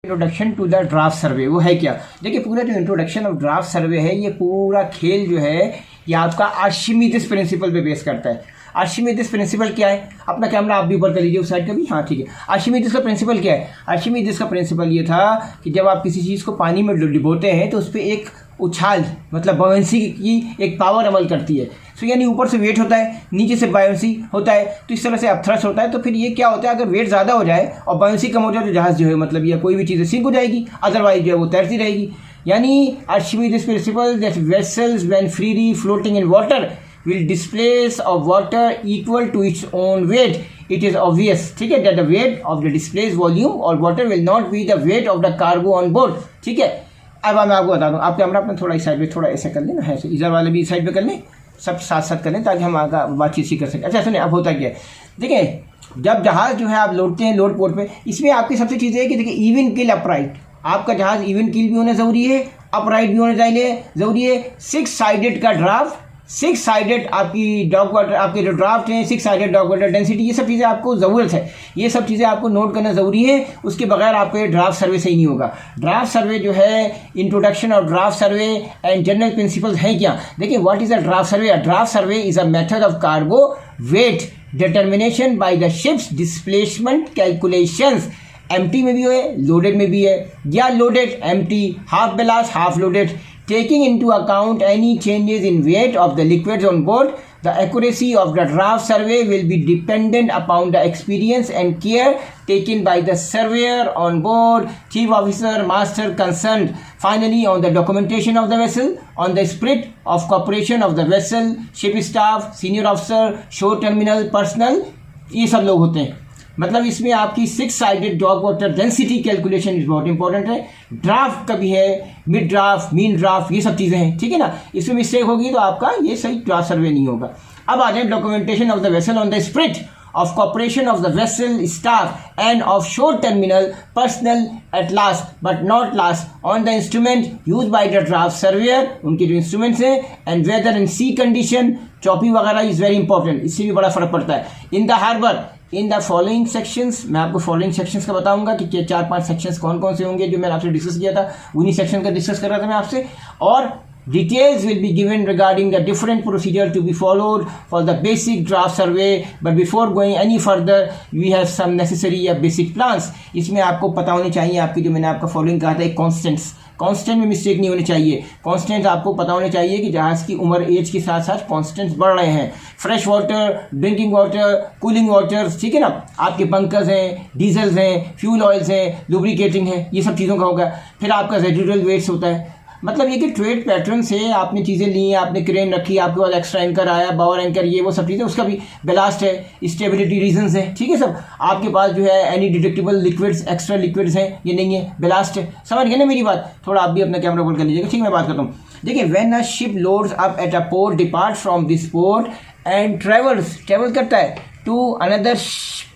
Introduction to the draft सर्वे वो है क्या? देखिए, पूरा जो इंट्रोडक्शन ऑफ ड्राफ्ट सर्वे है, ये पूरा खेल जो है ये आपका आर्शिमिदिस प्रिंसिपल पे बेस करता है। आर्शिमिदिस प्रिंसिपल क्या है? अपना कैमरा आप भी ऊपर कर लीजिए उस साइड का भी। हाँ, ठीक है। आर्शिमिदिस का प्रिंसिपल क्या है? आर्शिमिदिस का प्रिंसिपल ये था कि जब आप किसी चीज़ को पानी में डुबोते हैं तो उस पर एक उछाल मतलब बायोंसी की एक पावर अमल करती है। सो यानी ऊपर से वेट होता है, नीचे से बायोंसी होता है, तो इस तरह से अपथ्रस्ट होता है। तो फिर ये क्या होता है, अगर वेट ज़्यादा हो जाए और बायोंसी कम हो जाए तो जहाज़ जो है मतलब या कोई भी चीज़ सिंक हो जाएगी, अदरवाइज जो है वो तैरती रहेगी। यानी Archimedes principle that vessels when freely floating in water will displace of water equal to its own weight. It is obvious, ठीक है, that the weight of the displaced volume or water will not be the weight of the cargo on board. ठीक है, अब मैं आपको बता दूं, आप कैमरा अपना थोड़ा इस साइड पे थोड़ा ऐसे कर लें ना, ऐसे इधर वाले भी इस साइड पे कर लें, सब साथ साथ कर लें ताकि हम आगे बातचीत सी कर सकें। अच्छा सुनिए, अब होता क्या है, देखिए जब जहाज़ जो है आप लोडते हैं लोड पोर्ट पे, इसमें आपकी सबसे चीज़ है कि देखिए इवन किल अपराइट, आपका जहाज़ इवन किल भी होना ज़रूरी है, अपराइट भी होना चाहिए ज़रूरी है। 6 साइडेड का ड्राफ्ट, 6 साइडेड आपकी डॉग वाटर, आपके जो ड्राफ्ट हैं 6 साइडेड डॉग वाटर डेंसिटी, ये सब चीज़ें आपको ज़रूरत है, ये सब चीज़ें आपको नोट करना ज़रूरी है। उसके बगैर आपके ड्राफ्ट सर्वे सही नहीं होगा। ड्राफ्ट सर्वे जो है, introduction of draft survey and general principles हैं क्या? देखिए, what is a draft survey? A draft survey is a method of cargo weight determination by the ship's displacement calculations. Empty में भी है, लोडेड में भी है, या loaded empty, half ballast half loaded, taking into account any changes in weight of the liquids on board. The accuracy of the draft survey will be dependent upon the experience and care taken by the surveyor on board, chief officer, master concerned. Finally, on the documentation of the vessel, on the spirit of cooperation of the vessel, ship staff, senior officer, shore terminal personnel, ये सब लोग होते हैं। मतलब इसमें आपकी 6 sided dog water density calculation is बहुत important है। ड्राफ्ट का भी है, मिड ड्राफ्ट, मीन ड्राफ्ट, ये सब चीज़ें हैं, ठीक है ना। इसमें मिस्टेक होगी तो आपका ये सही ड्राफ्ट सर्वे नहीं होगा। अब आ जाए documentation of the vessel on the spirit of cooperation of the vessel staff and of shore terminal personnel at last but not last on the instrument used by the draft surveyor, उनके जो instruments हैं, and weather and sea condition, चौपी वगैरह is very important, इससे भी बड़ा फर्क पड़ता है। in the harbor in the following sections, मैं आपको फॉलोइंग सेक्शंस का बताऊंगा कि 4-5 सेक्शंस कौन कौन से होंगे जो मैंने आपसे डिस्कस किया था, उन्हीं सेक्शन का डिस्कस कर रहा था मैं आपसे। और details will be given regarding the different procedure to be followed for the basic draft survey, but before going any further we have some necessary basic plans। इसमें आपको पता होनी चाहिए आपकी जो मैंने आपका फॉलोइंग कहा था, एक कांस्टेंट में मिस्टेक नहीं होनी चाहिए। कांस्टेंट आपको पता होने चाहिए कि जहाज़ की उम्र एज के साथ साथ कांस्टेंट्स बढ़ रहे हैं। Fresh water, drinking water, cooling water, ठीक है ना, आपके बंकर्स हैं, डीजल्स हैं, फ्यूल ऑयल्स हैं, लुब्रिकेटिंग है, ये सब चीज़ों का होगा। फिर आपका रेजिडुअल वेट्स होता है, मतलब ये कि ट्रेड पैटर्न से आपने चीज़ें ली, आपने क्रेन रखी, आपके पास एक्स्ट्रा एंकर आया, बावर एंकर, ये वो सब चीज़ें, उसका भी बेलास्ट है, स्टेबिलिटी रीजंस है, ठीक है सब। आपके पास जो है any detectable liquids, extra liquids हैं, ये नहीं है, बेलास्ट है। समझ गए ना मेरी बात? थोड़ा आप भी अपना कैमरा बोल कर लीजिएगा, ठीक है, मैं बात करता हूँ। देखिए, when a ship loads up at a port, depart from this port and travel करता है to another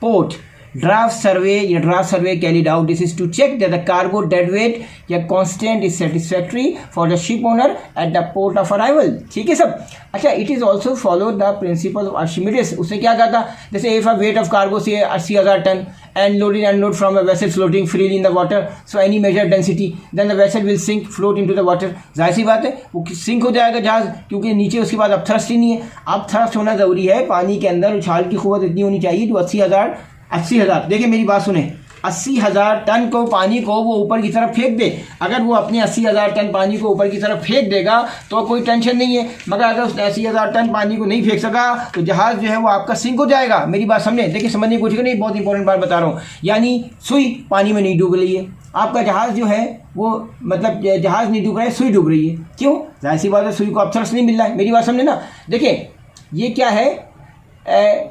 port, draft survey या draft survey carried out, this is to check that the cargo dead weight या constant is satisfactory for the ship owner at the port of arrival, ठीक है सब। अच्छा, it is also follow the principle of Archimedes. उससे क्या कहा था, जैसे if a wait of cargo से 80,000 ton and load and unload from a vessel floating freely in the water, so any measured density, then the vessel will sink, float into the water। जाहिर सी बात है वो sink हो जाएगा जहाज, क्योंकि नीचे उसके बाद अब थ्रस्ट ही नहीं है। अब थ्रस्ट होना ज़रूरी है, पानी के अंदर उछाल की क़ुव्वत इतनी होनी चाहिए जो 80,000, देखिए मेरी बात सुने, 80,000 टन को पानी को वो ऊपर की तरफ फेंक दे। अगर वो अपने 80,000 टन पानी को ऊपर की तरफ फेंक देगा तो कोई टेंशन नहीं है, मगर अगर उसने 80,000 टन पानी को नहीं फेंक सका तो जहाज़ जो है वो आपका सिंक हो जाएगा। मेरी बात समझे? देखिए, समझने की कोशिश नहीं, बहुत इंपॉर्टेंट बात बता रहा हूँ। यानी सुई पानी में नहीं डूब रही है, आपका जहाज़ जो है वो मतलब जहाज़ नहीं डूब रहा है, सुई डूब रही है। क्यों? जाहिर सी बात है, सुई को अपथ्रस्ट नहीं मिल रहा है। मेरी बात समझे ना? देखिए, ये क्या है,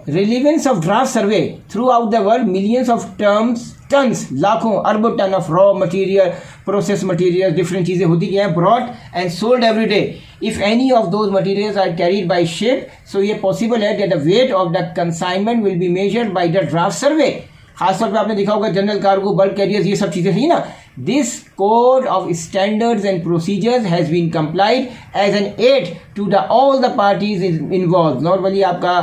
relevance of draft survey throughout the world, millions of tons, लाखों अरबों ton of raw material, process material, different चीज़ें होती क्या है, brought and sold every day. If any of those materials are carried by ship, so ये possible है that the weight of the consignment will be measured by the draft survey. खासतौर पे आपने देखा होगा जनरल कार्गो, बल्क कैरियर्स, ये सब चीज़ें थी ना, This code of standards and procedures has been complied as an aid to all the parties involved. Normally आपका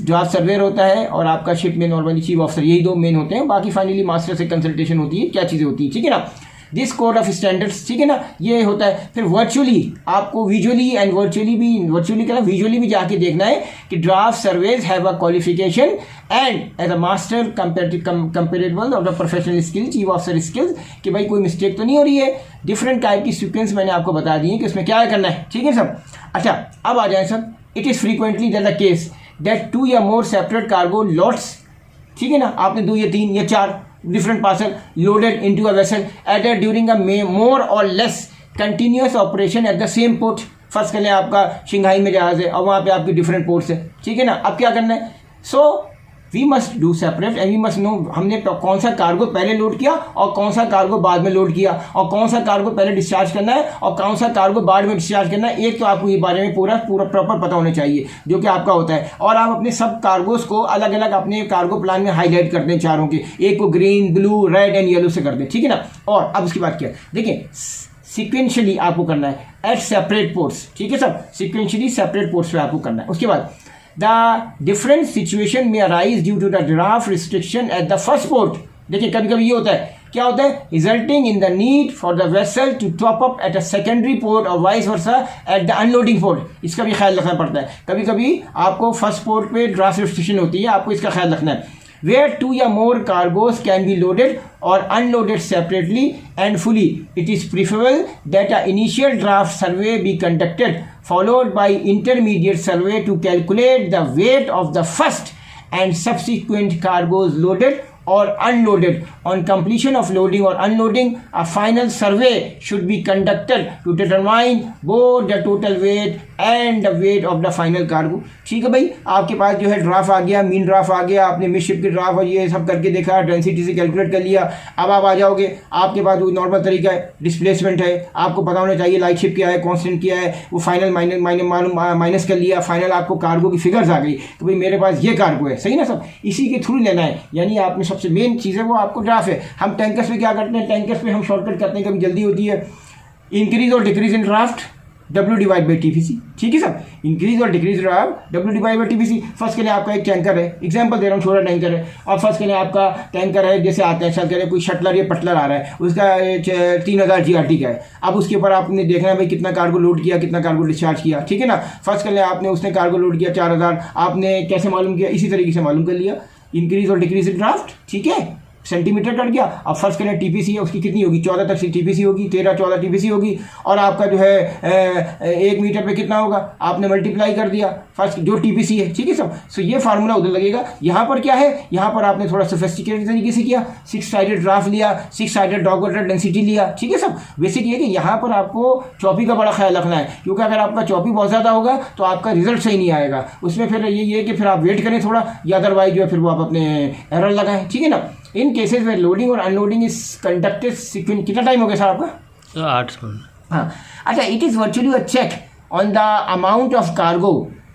ड्राफ्ट सर्वेयर होता है और आपका शिप में नॉर्मली चीफ ऑफिसर, यही दो मेन होते हैं, बाकी फाइनली मास्टर से कंसल्टेशन होती है, क्या चीज़ें होती हैं, ठीक है ना. दिस कोड ऑफ स्टैंडर्ड्स, ठीक है ना, ये होता है. फिर वर्चुअली आपको विजुअली एंड विजुअली भी जाके देखना है कि draft surveys have a qualification and as a master comparable of the professional skill, chief officer skills, कि भाई कोई मिस्टेक तो नहीं हो रही है. डिफरेंट टाइप की सीक्वेंस मैंने आपको बता दी है कि उसमें क्या करना है, ठीक है सब. अच्छा, अब आ जाए सब. It is frequently the case that 2 या मोर सेपरेट कार्गो लॉट्स, ठीक है ना, आपने 2 या 3 या 4 different parcel loaded into a vessel added during a more or less continuous operation at the same port. First कर लें आपका शंघाई में जहाज़ है और वहाँ पे आपकी डिफरेंट पोर्ट्स है, ठीक है ना. अब क्या करना है, so we must do separate and we must know हमने कौन सा कार्गो पहले लोड किया और कौन सा कार्गो बाद में लोड किया और कौन सा कार्गो पहले डिस्चार्ज करना है और कौन सा कार्गो बाद में डिस्चार्ज करना है. एक तो आपको ये बारे में पूरा प्रॉपर पता होना चाहिए जो कि आपका होता है. और आप अपने सब कार्गोज को अलग अलग अपने कार्गो प्लान में हाईलाइट करते हैं चारों के, एक को green, blue, red and yellow से करते हैं, ठीक है ना. और अब उसके बाद क्या, देखिए सिक्वेंशियली आपको करना है एट सेपरेट पोर्ट्स, ठीक है सब, सिक्वेंशियली सेपरेट पोर्ट्स पे आपको करना है. उसके बाद the different situation may arise due to the draft restriction at the first port. देखिए कभी कभी ये होता है, क्या होता है, resulting in the need for the vessel to top up at a secondary port or vice versa at the unloading port. इसका भी ख्याल रखना पड़ता है. कभी कभी आपको फर्स्ट पोर्ट पे ड्राफ्ट रिस्ट्रिक्शन होती है, आपको इसका ख्याल रखना है. Where 2 या more cargoes can be loaded or unloaded separately and fully, it is preferable that an initial draft survey be conducted followed by intermediate survey to calculate the weight of the first and subsequent cargoes loaded or unloaded. On completion of loading or unloading, a final survey should be conducted to determine both the total weight and the weight of the final cargo. ठीक है भाई, आपके पास जो है draft आ गया, mean draft आ गया, आपने midship की ड्राफ्ट और ये सब करके देखा, डेंसिटी से कैलकुलेट कर लिया. अब आप आ जाओगे, आपके पास वो नॉर्मल तरीका है, डिस्प्लेसमेंट है, आपको पता होना चाहिए लाइट शिप क्या है, कॉन्स्टेंट क्या है, वो फाइनल माइनस कर लिया, फाइनल आपको कार्गो की फिगर्स आ गई कि भाई मेरे पास ये कार्गो है, सही ना सब, इसी के थ्रू लेना है. यानी आपने सबसे मेन चीज़ है वो आपको ड्राफ्ट है. हम टैंकर्स में क्या करते हैं, टैंकर्स में हम शॉर्टकट करते हैं, कभी जल्दी होती है, इंक्रीज और डिक्रीज इन ड्राफ्ट W/TPC, ठीक है सब, इंक्रीज और डिक्रीज ड्राफ्ट W/TPC. फर्स्ट के लिए आपका एक टैंकर है, एग्जांपल दे रहा हूँ, छोटा टैंकर है, और फर्स्ट के लिए आपका टैंकर है, जैसे आते हैं चल करें कोई शटलर या पटलर आ रहा है, उसका 3000 GRT का है. अब उसके ऊपर आपने देखना है भाई कितना कार्गो लोड किया, कितना कार्गो डिस्चार्ज किया, ठीक है ना. फर्स्ट के लिए आपने उसने कार्गो लोड किया 4000, आपने कैसे मालूम किया, इसी तरीके से मालूम कर लिया, इंक्रीज और डिक्रीज इन ड्राफ्ट, ठीक है, सेंटीमीटर कट गया. अब फर्स्ट करें टीपीसी है, उसकी कितनी होगी, 14 तक टीपीसी होगी, 13-14 टीपीसी होगी, और आपका जो है 1 मीटर पे कितना होगा, आपने मल्टीप्लाई कर दिया फर्स्ट जो टीपीसी है, ठीक है सब. सो ये फार्मूला उधर लगेगा. यहाँ पर क्या है, यहाँ पर आपने थोड़ा सोफिस्टिकेटेड तरीके से किया, 6 साइडेड ड्राफ्ट लिया, 6 साइडेड डॉग वाटर डेंसिटी लिया, ठीक है सब. बेसिक ये कि यहाँ पर आपको चौपी का बड़ा ख्याल रखना है, क्योंकि अगर आपका चौपी बहुत ज़्यादा होगा तो आपका रिजल्ट सही नहीं आएगा. उसमें फिर ये कि फिर आप वेट करें थोड़ा, या अदरवाइज जो है फिर वो आप अपने एरर लगाएं, ठीक है ना. इन केसेज में लोडिंग और अनलोडिंग इज कंडक्टेड सीक्वेंस. कितना टाइम हो गया सर आपका? 8 मिनट. हाँ, अच्छा. It is virtually a check on the amount of cargo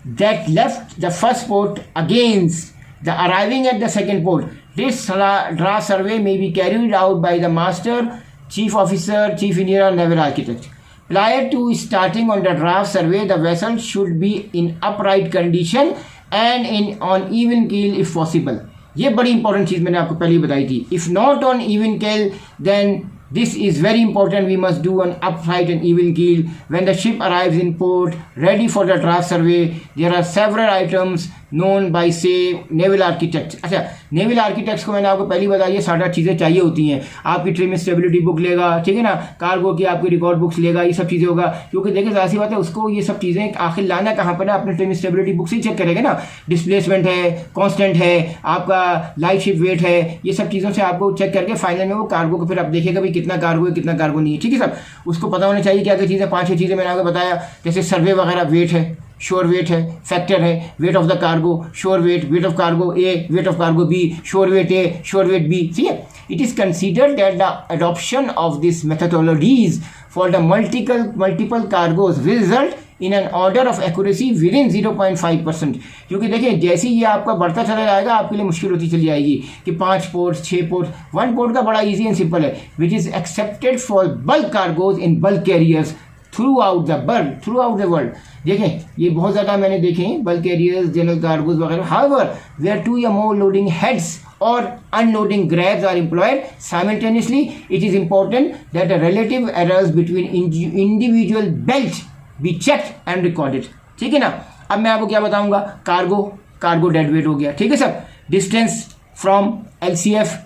that left the first port against the arriving at the second port. This draft survey may be carried out by the master, chief officer, chief engineer और naval architect. Prior to starting on the draft survey, the vessel should be in upright condition and on even keel if possible. ये बड़ी important चीज़ मैंने आपको पहले ही बताई थी. If not on even केल then this is very important. We must do an upright and even keel when the ship arrives in port ready for the draft survey. There are several items known by say naval architects. अच्छा, naval architects को मैंने आपको पहले बताया, 7-8 चीज़ें चाहिए होती हैं. आपकी ट्रिम स्टेबिलिटी बुक लेगा, ठीक है ना, कार्गो की आपकी रिकॉर्ड बुक्स लेगा, ये सब चीज़ें होगा. क्योंकि देखिए जाहिर सी बात है, उसको ये सब चीज़ें आखिर लाना कहाँ पर है, अपने ट्रिम स्टेबिलिटी बुक से ही चेक करेगा ना. डिस्प्लेसमेंट है, कॉन्स्टेंट है, आपका लाइट शिप वेट है, ये सब चीज़ों से आपको चेक करके फाइनल में वो कार्गो को फिर आप देखिएगा भाई कितना कार्गो है, कितना कार्गो नहीं है, ठीक है सब. उसको पता होना चाहिए क्या क्या चीज़ें, 5-6 चीज़ें मैंने आपको बताया, जैसे सर्वे वगैरह, वेट है, श्योर वेट है, फैक्टर है, weight of the cargo, sure weight of cargo A, weight of cargo B, sure weight A, sure weight B. ठीक है. It is considered that the adoption of this methodologies for the multiple cargoes will result in an order of accuracy within 0.5%। क्योंकि देखिए जैसे ही ये आपका बढ़ता चला जाएगा आपके लिए मुश्किल होती चली जाएगी कि 5 पोर्ट 6 पोर्ट। 1 पोर्ट का बड़ा ईजी एंड सिंपल है, which is accepted for bulk cargoes in bulk carriers throughout the world. देखें ये बहुत ज़्यादा मैंने देखे हैं बल्क कैरियर्स, जनरल कार्गोज वगैरह। हाउएवर वेयर 2 या more loading heads or unloading grabs are employed simultaneously, it is important that the relative errors between individual belts be checked and recorded। ठीक है ना। अब मैं आपको क्या बताऊंगा, कार्गो डेड वेट हो गया, ठीक है sir. Distance from LCF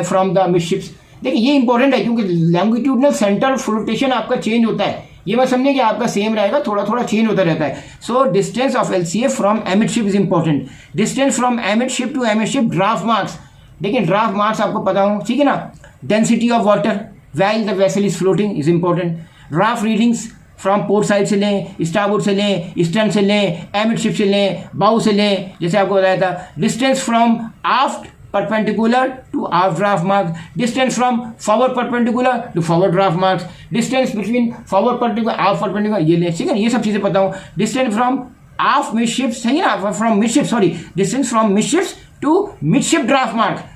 from the midships. देखिए ये इंपॉर्टेंट है क्योंकि लॉन्गिट्यूडनल सेंटर ऑफ फ्लोटेशन आपका चेंज होता है। ये मत समझिए कि आपका सेम रहेगा, थोड़ा थोड़ा चेंज होता रहता है। So distance of LCF from amidship is important. Distance from amidship to amidship, draft marks. देखिए ड्राफ्ट मार्क्स आपको पता हो, ठीक है ना। Density of water while the vessel is floating is important. Draft readings from port side से लें, starboard से लें, ईस्टर्न से लें, एमिडशिप से लें, बाउ से लें, जैसे आपको बताया था। Distance from aft perpendicular to aft draft marks, distance from forward perpendicular to forward draft marks, distance between forward perpendicular aft perpendicular, ये ले, ठीक है, ये सब चीजें पता हो। distance from aft midships, सही है ना, from midships, sorry, distance from midships to midship draft mark,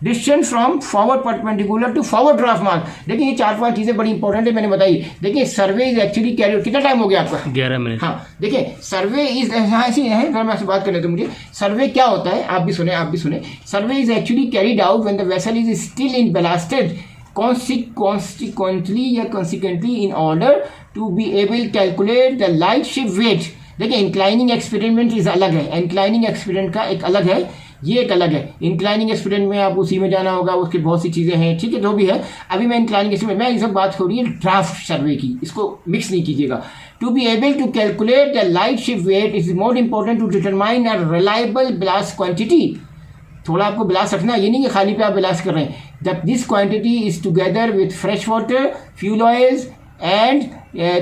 distance from forward perpendicular to forward draft mark. देखिए ये 4-5 चीज़ें बड़ी इंपॉर्टेंट है, मैंने बताई। देखिए सर्वे इज एक्चुअली कैरी, कितना टाइम हो गया आपका? 11 मिनट। हाँ देखिए सर्वे इज, हाँ ऐसी है, अगर मैं आपसे बात करने तो मुझे सर्वे क्या होता है आप भी सुने। Survey is actually carried out when the vessel is still in ballasted consequently या consequently in order to be able to calculate the light ship weight। देखिए इंक्लाइनिंग एक्सपेरिमेंट इज अलग है, इंक्लाइनिंग एक्सपेरिमेंट का एक अलग है, ये एक अलग है। इंक्लाइनिंग एक्सपेरिमेंट में आप उसी में जाना होगा, उसकी बहुत सी चीज़ें हैं, ठीक है, जो भी है। अभी मैं इंक्लाइनिंग एक्सपेरिमेंट, मैं ये सब बात हो रही है ड्राफ्ट सर्वे की, इसको मिक्स नहीं कीजिएगा। To be able to calculate the light ship weight is more important to determine a reliable ballast quantity. थोड़ा आपको ब्लास्ट रखना, ये नहीं कि खाली पे आप ब्लास्ट कर रहे हैं। This quantity is together with fresh water, fuel oils and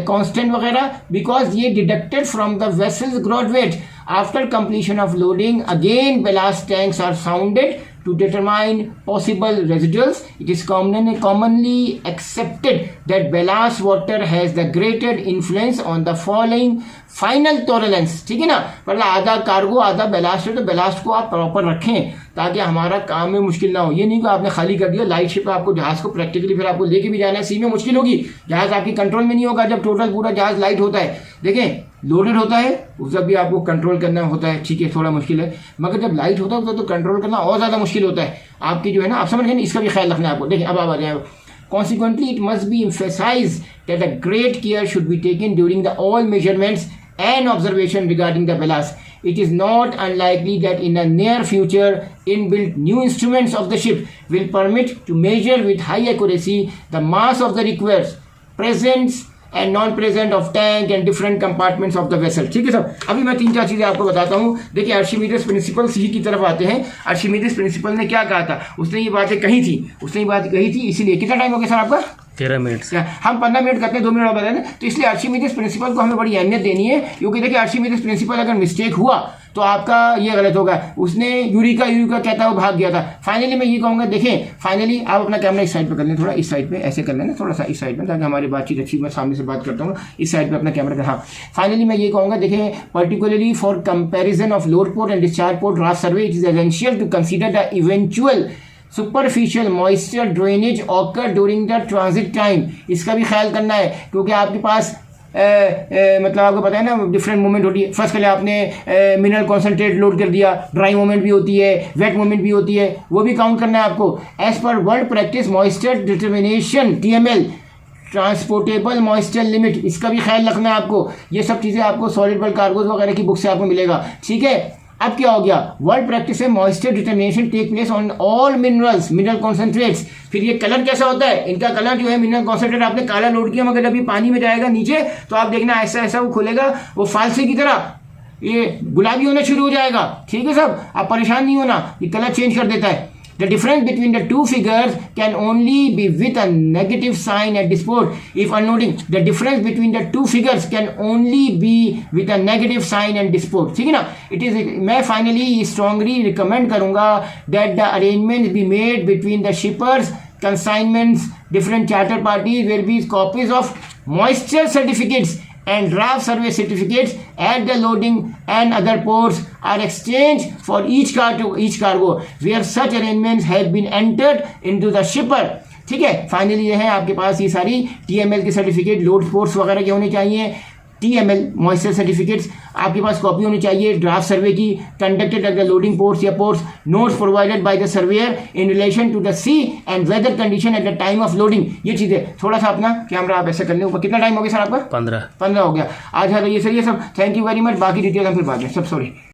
constant वगैरह, बिकॉज ये deducted from the vessels gross weight. After completion of loading, again ballast tanks are sounded to determine possible residuals. It is commonly accepted that ballast water has the greater influence on the following final tolerance। ठीक है ना, मतलब आधा cargo आधा ballast है, तो ballast को आप प्रॉपर रखें ताकि हमारा काम में मुश्किल ना हो। ये नहीं कि आपने खाली कर दिया लाइट शिप, आपको जहाज को प्रैक्टिकली फिर आपको लेके भी जाना है, सी में मुश्किल होगी, जहाज आपकी कंट्रोल में नहीं होगा। जब टोटल पूरा जहाज लाइट होता है, देखें लोडेड होता है उस जब भी आपको कंट्रोल करना होता है, ठीक है, थोड़ा मुश्किल है, मगर जब लाइट होता है तो कंट्रोल करना और ज़्यादा मुश्किल होता है आपकी, जो है ना, आप समझ गए ना, इसका भी ख्याल रखना है आपको। देखिए अब आप आ जाए। Consequently, it must be emphasized that a great care should be taken during the all measurements and observation regarding the ballast. It is not unlikely that in the near future, inbuilt new instruments of the ship will permit to measure with high accuracy the mass of the required presence and non-present of tank and different compartments of the vessel। ठीक है sir, अभी मैं 3-4 चीज़ें आपको बताता हूँ। देखिए आर्शिमीदेस principal सी की तरफ आते हैं। आर्शिमीदेस प्रिंसिपल ने क्या कहा था, उसने ये बातें कही थी, इसीलिए कितना टाइम हो गया सर आपका? 13 मिनट। हम 15 मिनट करते हैं, 2 मिनट और बताए, तो इसलिए आर्शिमीदेस प्रिंसिपल को हमें बड़ी अहमियत देनी है, क्योंकि देखिए आर्शिमीदेस प्रिंसिपल अगर मिस्टेक हुआ तो आपका ये गलत होगा। उसने यूरिका कहता है वो भाग गया था। फाइनली मैं ये कहूँगा, देखें फाइनली आप अपना कैमरा इस साइड पे कर लें, थोड़ा इस साइड पे ऐसे कर लेना, थोड़ा सा इस साइड में, ताकि हमारी बातचीत अच्छी, मैं सामने से बात करता हूँ, इस साइड पे अपना कैमरा कर। हाँ फाइनली मैं ये कहूँगा, देखें particularly for comparison of load port and discharge port draft survey, it is essential to consider the eventual superficial moisture drainage occur during the transit time. इसका भी ख्याल करना है, क्योंकि आपके पास मतलब आपको पता है ना डिफरेंट मूवमेंट होती है। फर्स्ट के लिए आपने मिनरल कॉन्सेंट्रेट लोड कर दिया, ड्राई मूवमेंट भी होती है, वेट मूवमेंट भी होती है, वो भी काउंट करना है आपको। As per world practice moisture determination TML, transportable moisture limit, इसका भी ख्याल रखना है आपको। ये सब चीज़ें आपको सॉलिड बल्क कार्गोज वगैरह की बुक से आपको मिलेगा, ठीक है। अब क्या हो गया, वर्ल्ड प्रैक्टिस है moisture determination take place on all minerals, mineral concentrates. फिर ये कलर कैसा होता है, इनका कलर जो है मिनरल कॉन्सेंट्रेट आपने काला लोड किया, मगर जब ये पानी में जाएगा नीचे तो आप देखना ऐसा ऐसा वो खुलेगा, वो फालसे की तरह ये गुलाबी होना शुरू हो जाएगा, ठीक है सब। आप परेशान नहीं होना, ये कलर चेंज कर देता है। The difference between the two figures can only be with a negative sign at this port. If unloading, the difference between the two figures can only be with a negative sign at this port. ठीक है ना? It is, मैं finally strongly recommend करूँगा that the arrangements be made between the shippers, consignments, different charter parties will be copies of moisture certificates and draft survey certificates at the loading and other ports are exchanged for each cargo where such arrangements have been entered into the shipper. ठीक है, finally ये है आपके पास ये सारी TML के certificate load ports वगैरह के होने चाहिए, TML मॉइस्चर सर्टिफिकेट्स आपके पास कॉपी होनी चाहिए, ड्राफ्ट सर्वे की conducted at the loading ports या ports, notes provided by the surveyor in relation to the sea and weather condition at the time of loading. ये चीज़ें थोड़ा सा अपना कैमरा आप ऐसे कर लें ऊपर। कितना टाइम हो गया सर आपका? 15 हो गया। आज है तो ये सर ये सब। Thank you very much. बाकी डिटेल हम फिर बाद में सब सॉरी।